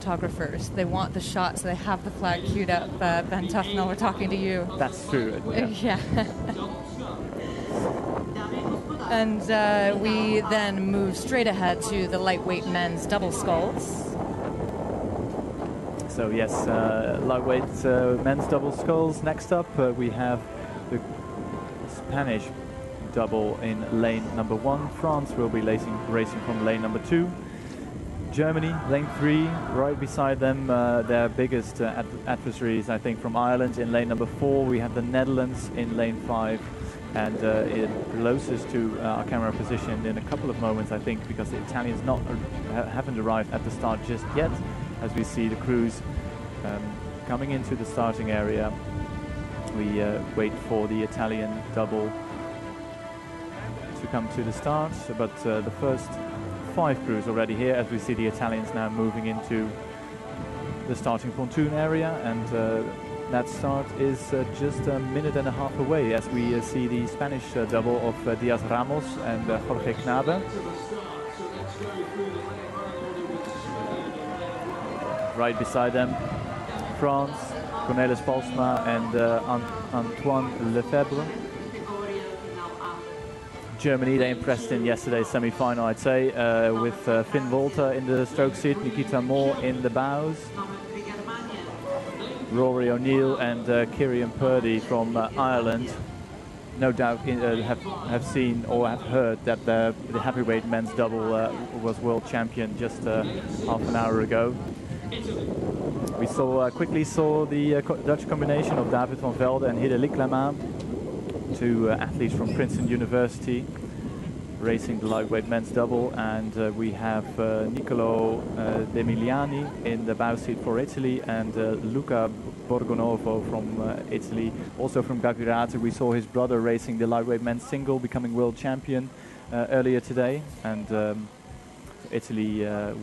photographers. They want the shots. They have the flag queued up. Ben Tufnell, we're talking to you. That's true. Yeah. And we then move straight ahead to the lightweight men's double sculls. So yes, lightweight men's double sculls. Next up, we have the Spanish double in lane number 1. France will be racing from lane number 2. Germany, lane 3, right beside them, their biggest adversaries, I think, from Ireland. In lane number 4, we have the Netherlands in lane 5. And closest to our camera position in a couple of moments, I think, because the Italians haven't arrived at the start just yet, as we see the crews coming into the starting area. We wait for the Italian double to come to the start, but the first 5 crews already here, as we see the Italians now moving into the starting pontoon area, and that start is just a minute and a half away, as we see the Spanish double of Diaz Ramos and Jorge Knabe. Right beside them, France, Cornelis Palsma and Antoine Lefebvre. Germany, they impressed in yesterday's semi-final, I'd say, with Finn Walter in the stroke seat, Nikita Moore in the bows. Rory O'Neill and Kieran Purdy from Ireland, no doubt have seen or have heard that the heavyweight men's double was world champion just half an hour ago. We quickly saw the Dutch combination of David van Velde and Hidde Liklama, 2 athletes from Princeton University, racing the lightweight men's double, and we have Niccolò Demiliani in the bow seat for Italy, and Luca Borgonovo from Italy, also from Gagurate. We saw his brother racing the lightweight men's single, becoming world champion earlier today, and Italy, the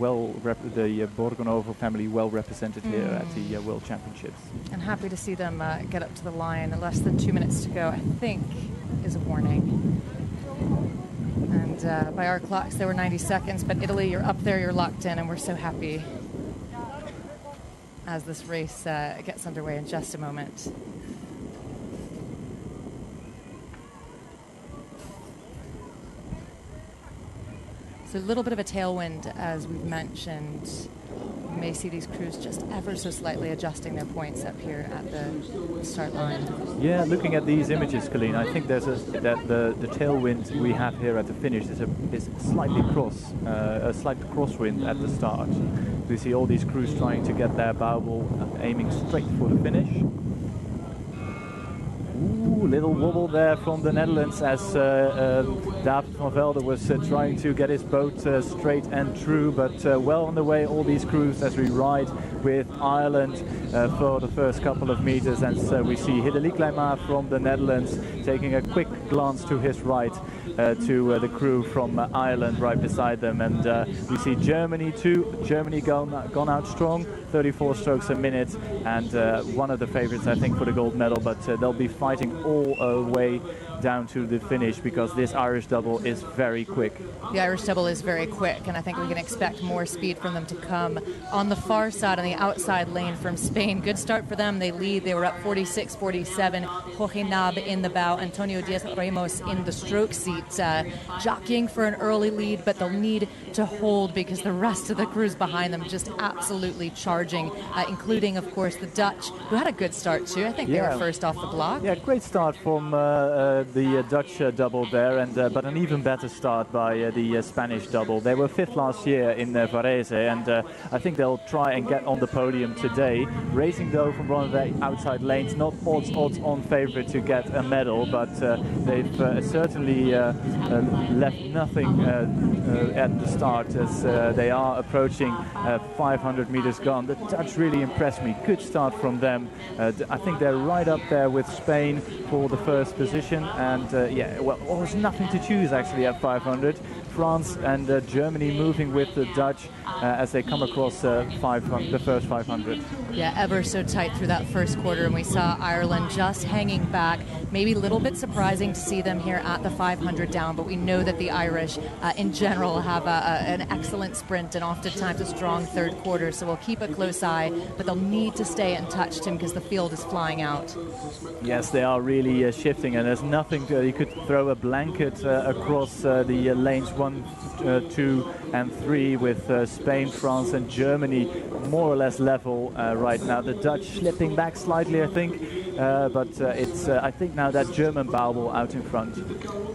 Borgonovo family well represented here at the World Championships. And happy to see them get up to the line. In less than 2 minutes to go, I think, is a warning. And by our clocks, there were 90 seconds, but Italy, you're up there, you're locked in, and we're so happy as this race gets underway in just a moment. So a little bit of a tailwind, as we've mentioned. You may see these crews just ever so slightly adjusting their points up here at the start line. Yeah, looking at these images, Colleen, I think there's that the tailwind we have here at the finish is slightly a slight crosswind at the start. We see all these crews trying to get their bow ball aiming straight for the finish. Ooh, little wobble there from the Netherlands, as David van Velde was trying to get his boat straight and true, but well on the way, all these crews, as we ride with Ireland for the first couple of meters. And so we see Hidde Liklama from the Netherlands taking a quick glance to his right to the crew from Ireland right beside them. And we see Germany too. Germany gone out strong, 34 strokes a minute, and one of the favorites, I think, for the gold medal, but they'll be fighting all the way down to the finish, because this Irish double is very quick. The Irish double is very quick, and I think we can expect more speed from them to come. On the far side, on the outside lane from Spain, good start for them. They lead. They were up 46-47. Jorge Knabe in the bow, Antonio Diaz Ramos in the stroke seat, jockeying for an early lead, but they'll need to hold because the rest of the crews behind them just absolutely charging, including, of course, the Dutch, who had a good start too. I think they were first off the block. Yeah, great start from the Dutch double there, and but an even better start by the Spanish double. They were 5th last year in Varese, and I think they'll try and get on the podium today. Racing though from one of the outside lanes, not odds-on favorite to get a medal, but they've certainly left nothing at the start, as they are approaching 500 meters gone. The Dutch really impressed me. Good start from them. I think they're right up there with Spain for the first position, and yeah, well, there's nothing to choose actually at 500. France and Germany moving with the Dutch as they come across the first 500. Yeah, ever so tight through that first quarter, and we saw Ireland just hanging back. Maybe a little bit surprising to see them here at the 500 down, but we know that the Irish in general have an excellent sprint and oftentimes a strong third quarter, so we'll keep a close eye, but they'll need to stay in touch, Tim, because the field is flying out. Yes, they are really shifting, and there's nothing you could throw a blanket across the lanes 1, 2 and 3 with Spain, France and Germany more or less level right now. The Dutch slipping back slightly, I think, but it's I think now that German Baubel out in front.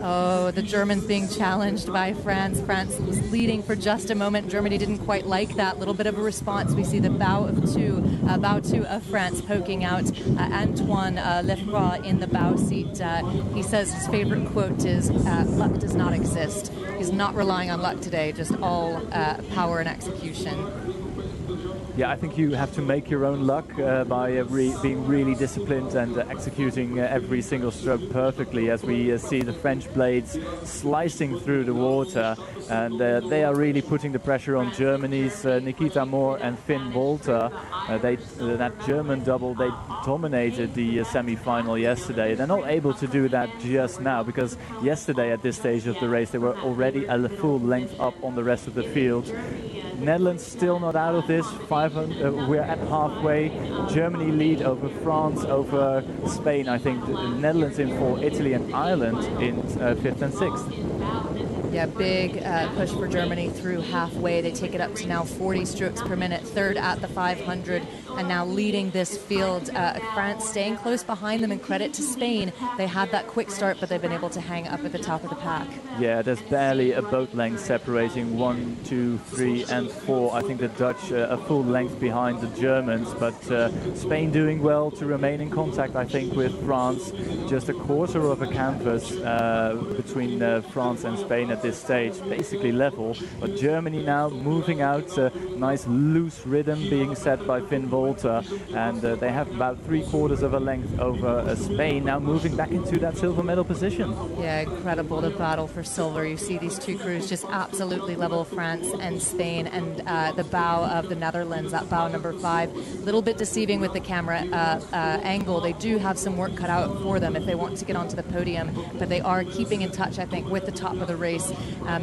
Oh, the Germans being challenged by France. France was leading for just a moment. Germany didn't quite like that. Little bit of a response. We see the bow two of France poking out. Antoine Lefroy in the bow seat. He says his favorite quote is, "Luck does not exist." He's not relying on luck today, just all power and execution. Yeah, I think you have to make your own luck by being really disciplined and executing every single stroke perfectly, as we see the French blades slicing through the water, and they are really putting the pressure on Germany's Nikita Moore and Finn Walter. That German double, they dominated the semi-final yesterday. They're not able to do that just now, because yesterday at this stage of the race they were already a full length up on the rest of the field. Netherlands still not out of this. We're at halfway. Germany lead over France, over Spain. I think the Netherlands in 4, Italy and Ireland in 5th and 6th. Yeah, big push for Germany through halfway. They take it up to now 40 strokes per minute, third at the 500, and now leading this field. France staying close behind them, and credit to Spain. They had that quick start, but they've been able to hang up at the top of the pack. Yeah, there's barely a boat length separating 1, 2, 3 and 4. I think the Dutch a full length behind the Germans, but Spain doing well to remain in contact, I think, with France. Just a quarter of a canvas between France and Spain at this stage, basically level, but Germany now moving out, nice loose rhythm being set by Finn Walter, and they have about 3/4 of a length over Spain, now moving back into that silver medal position. Yeah, incredible, the battle for silver. You see these two crews just absolutely level, France and Spain, and the bow of the Netherlands, that bow number 5, a little bit deceiving with the camera angle. They do have some work cut out for them if they want to get onto the podium, but they are keeping in touch, I think, with the top of the race.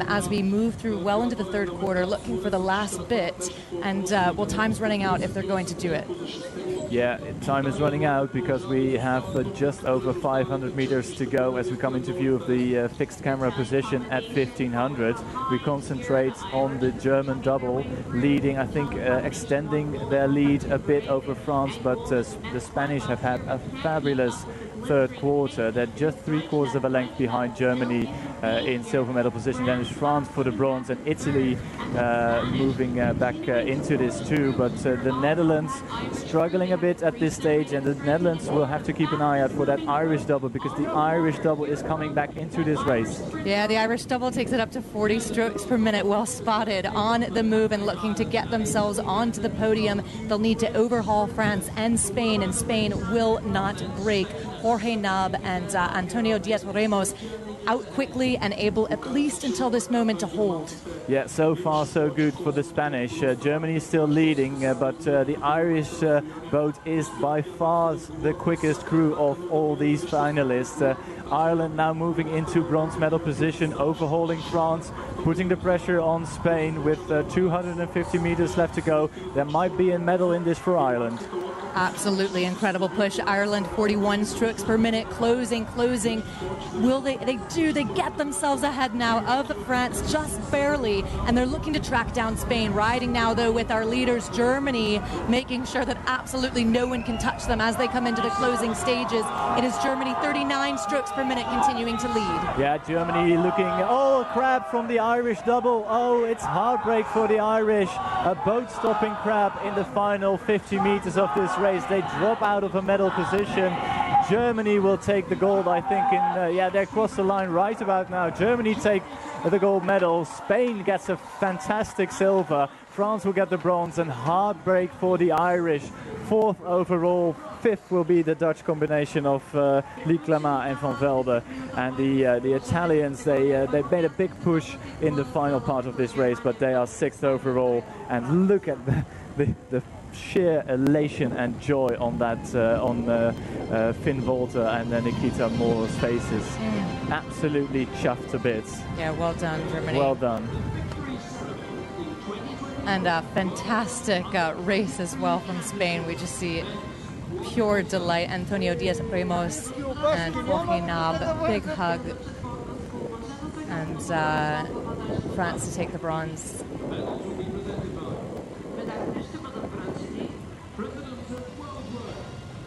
As we move through well into the third quarter, looking for the last bit, and well, time's running out if they're going to do it. Yeah, time is running out because we have just over 500 meters to go as we come into view of the fixed camera position at 1500. We concentrate on the German double leading, I think extending their lead a bit over France, but the Spanish have had a fabulous third quarter. They're just 3/4 of a length behind Germany in silver medal position. Then it's France for the bronze, and Italy moving back into this too. But the Netherlands struggling a bit at this stage, and the Netherlands will have to keep an eye out for that Irish double, because the Irish double is coming back into this race. Yeah, the Irish double takes it up to 40 strokes per minute. Well spotted, on the move and looking to get themselves onto the podium. They'll need to overhaul France and Spain will not break. Jorge Nab and Antonio Diaz Ramos out quickly and able, at least until this moment, to hold. Yeah, so far so good for the Spanish. Germany is still leading, but the Irish boat is by far the quickest crew of all these finalists. Ireland now moving into bronze medal position, overhauling France, putting the pressure on Spain with 250 meters left to go. There might be a medal in this for Ireland. Absolutely incredible push. Ireland 41 strokes per minute, closing. Will they get themselves ahead now of France, just barely, and they're looking to track down Spain. Riding now though with our leaders, Germany, making sure that absolutely no one can touch them as they come into the closing stages. It is Germany 39 strokes per minute continuing to lead. Yeah, Germany looking, a crab from the Irish double. Oh, it's heartbreak for the Irish. A boat stopping crab in the final 50 meters of this race. They drop out of a medal position. Germany will take the gold, I think, they cross the line right about now. Germany take the gold medal. Spain gets a fantastic silver. France will get the bronze, and heartbreak for the Irish. 4th overall. 5th will be the Dutch combination of Lee Clement and Van Velde. And the Italians, they made a big push in the final part of this race, but they are 6th overall. And look at the sheer elation and joy on that Finn Volter and Nikita Moore's faces. Absolutely chuffed to bits. Yeah, well done, Germany. Well done. And a fantastic race as well from Spain. We just see pure delight. Antonio Diaz Ramos and Jorge Nab, big hug. And France to take the bronze.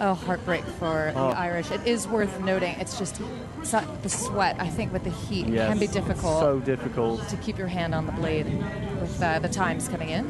Oh, heartbreak for the Irish. It is worth noting, it's just the sweat, I think, with the heat can be difficult. So difficult to keep your hand on the blade with the times coming in.